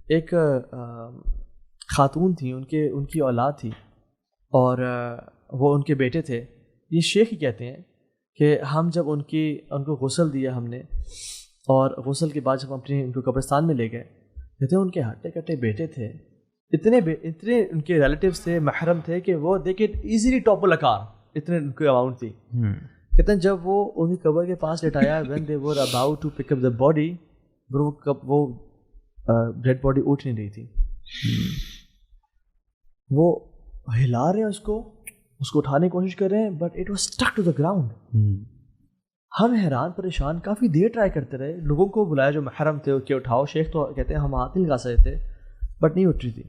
ایک خاتون تھیں, ان کی اولاد تھی, اور وہ ان کے بیٹے تھے. یہ شیخ ہی کہتے ہیں کہ ہم جب ان کو غسل دیا ہم نے, اور غسل کے بعد جب ان کو قبرستان میں لے گئے, کہتے ہیں ان کے ہٹے کٹے بیٹے تھے, اتنے ان کے ریلیٹیوز تھے, محرم تھے, کہ وہ دے کڈ ایزیلی ٹاپل اے کار, اتنے ان کی اماؤنٹ تھی. کہتے ہیں جب وہ ان کی قبر کے پاس لٹایا, when they were about to pick up the body, وہ ڈیڈ باڈی اٹھ نہیں رہی تھی. وہ ہلا رہے ہیں اس کو اٹھانے کی کوشش کر رہے ہیں, but it was stuck to the ground. ہم حیران پریشان کافی دیر ٹرائی کرتے رہے, لوگوں کو بلایا جو محرم تھے کہ اٹھاؤ. شیخ تو کہتے ہیں ہم ہاتھ نہیں لگا سکتے تھے, بٹ نہیں اٹھ رہی تھی.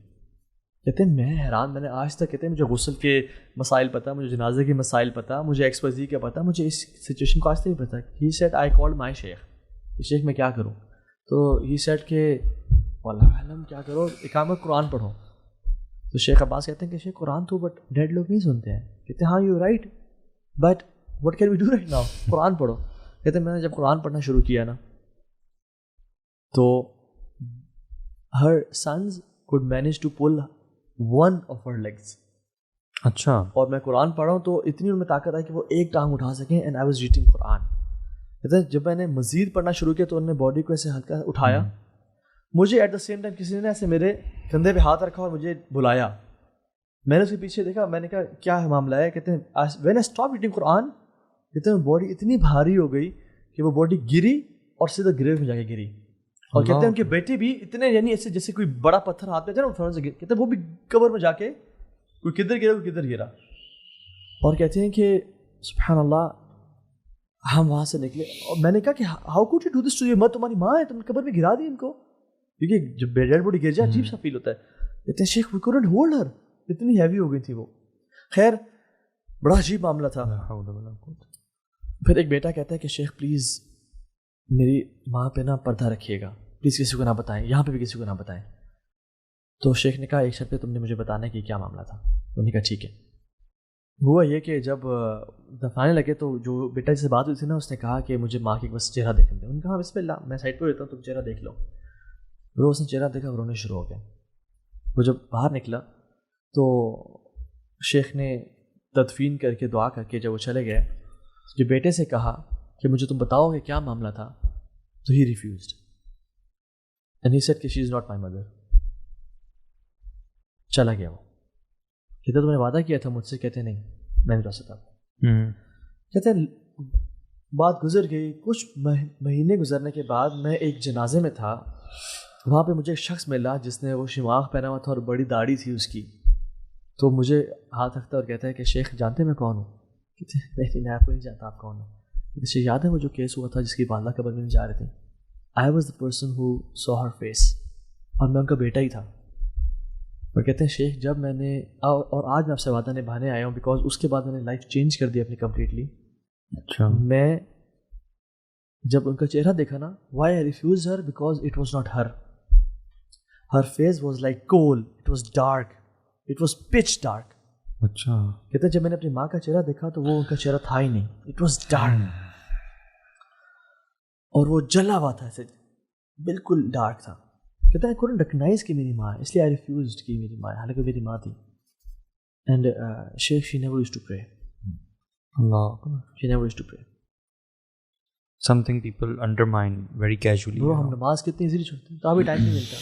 کہتے ہیں میں حیران, میں نے آج تک, کہتے ہیں مجھے غسل کے مسائل پتہ, مجھے جنازے کے مسائل پتہ, مجھے ایکسپرزی کا پتہ, مجھے اس سچویشن کو آج تک نہیں پتہ. He said I called my شیخ, شیخ میں کیا کروں؟ تو ہی سیڈ کہ واللہ علم کیا کرو, اقامہ قرآن پڑھو. تو شیخ عباس کہتے ہیں کہ شیخ قرآن تو بٹ ڈیڈ لوگ نہیں سنتے ہیں. کہتے ہیں ہاں you right, but what can we do right now, Quran پڑھو. کہتے ہیں میں نے جب قرآن پڑھنا شروع کیا نا, تو ہر sons could manage to pull one of her legs. اچھا. اور میں قرآن پڑھ رہا ہوں تو اتنی ان میں طاقت ہے کہ وہ ایک ٹانگ اٹھا سکیں. اینڈ آئی واز ریڈنگ قرآن. کہتے ہیں جب میں نے مزید پڑھنا شروع کیا تو انہوں نے باڈی کو ایسے ہلکا اٹھایا. مجھے ایٹ دا سیم ٹائم کسی نے ایسے میرے کندھے پہ ہاتھ رکھا اور مجھے بلایا. میں نے اس کے پیچھے دیکھا, میں نے کہا کیا معاملہ ہے؟ کہتے ہیں when I stopped reading قرآن, کہتے ہیں باڈی اتنی بھاری ہو گئی کہ وہ باڈی گری اور سیدھا گریو میں جا کے گری. اور کہتے ہیں ان کے بیٹے بھی اتنے, یعنی ایسے جیسے کوئی بڑا پتھر ہاتھ میں تھا نا, فوراً سے کہتے ہیں وہ بھی قبر میں جا کے کوئی کدھر گرا کوئی کدھر گرا. اور کہتے ہیں کہ سبحان اللہ, ہم وہاں سے نکلے اور میں نے کہا کہ how could you do this to your mother, تمہاری ماں ہے, تم نے قبر میں گرا دی ان کو, کیونکہ جب ڈیڈ باڈی گر جائے عجیب سا فیل ہوتا ہے. کہتے ہیں شیخ وی کوڈنٹ ہولڈ ہر, اتنی ہیوی ہو گئی تھی وہ. خیر بڑا عجیب معاملہ تھا. پھر ایک بیٹا کہتا ہے کہ شیخ پلیز میری ماں پہ نا پردہ رکھیے گا, پلیز کسی کو نہ بتائیں, یہاں پہ بھی کسی کو نہ بتائیں. تو شیخ نے کہا ایک شرط پہ تم نے مجھے بتانا ہے کہ کیا معاملہ تھا. انہوں نے کہا ٹھیک ہے. ہوا یہ کہ جب دفنانے لگے تو جو بیٹا جس سے بات ہوئی تھی نا, اس نے کہا کہ مجھے ماں کی بس چہرہ دیکھنے دیں. انہوں نے کہا بسم اللہ, میں سائڈ پہ رہتا ہوں, تم چہرہ دیکھ لو. وہ اس نے چہرہ دیکھا, رونے شروع ہو گیا. وہ جب باہر نکلا تو شیخ نے تدفین کر کے دعا کر کے جب وہ چلے گئے, جو بیٹے سے کہا کہ مجھے تم بتاؤ کہ کیا معاملہ تھا, تو ہی ریفیوزڈ اینڈ ہی سیڈ کہ شی از ناٹ مائی مدر. چلا گیا وہ. کہتے تم نے وعدہ کیا تھا مجھ سے. کہتے نہیں, میں نہیں بتا سکتا. کہتے بات گزر گئی, کچھ مہینے گزرنے کے بعد میں ایک جنازے میں تھا. وہاں پہ مجھے ایک شخص ملا جس نے وہ شماغ پہنا ہوا تھا اور بڑی داڑھی تھی اس کی. تو مجھے ہاتھ رکھتا اور کہتا ہے کہ شیخ جانتے میں کون ہوں؟ کہتے نہیں, میں آپ کو نہیں جانتا آپ کون ہوں. مجھے یاد ہے وہ جو کیس ہوا تھا جس کی والدہ قبر میں جا رہے تھے. I was the person who saw her face, اور میں ان کا بیٹا ہی تھا. اور کہتے ہیں شیخ جب میں نے, اور آج میں آپ سے وعدہ نبھانے آیا ہوں, بیکاز اس کے بعد میں نے لائف چینج کر دی اپنی کمپلیٹلی. اچھا. میں جب ان کا چہرہ دیکھا نا, why I refuse her, because it was not her. Her face was like coal, it was dark, it was pitch dark. اچھا. کہتے ہیں جب میں نے اپنی ماں کا چہرہ دیکھا تو وہ ان کا چہرہ تھا ہی نہیں, اٹ واز ڈارک. اور وہ جلا ہوا تھا, ایسے بالکل ڈارک تھا. کہتا ہے I couldn't recognize کہ میری ماں ہے, اس لیے I refused کہ میری ماں ہے, حالانکہ میری ماں تھی. And Sheikh, she never used to pray. Allah. She never used to pray. Something people undermine very casually. وہ ہم نماز کتنی ایزیلی چھوڑتے ہیں, تو ابھی ٹائم نہیں ملتا.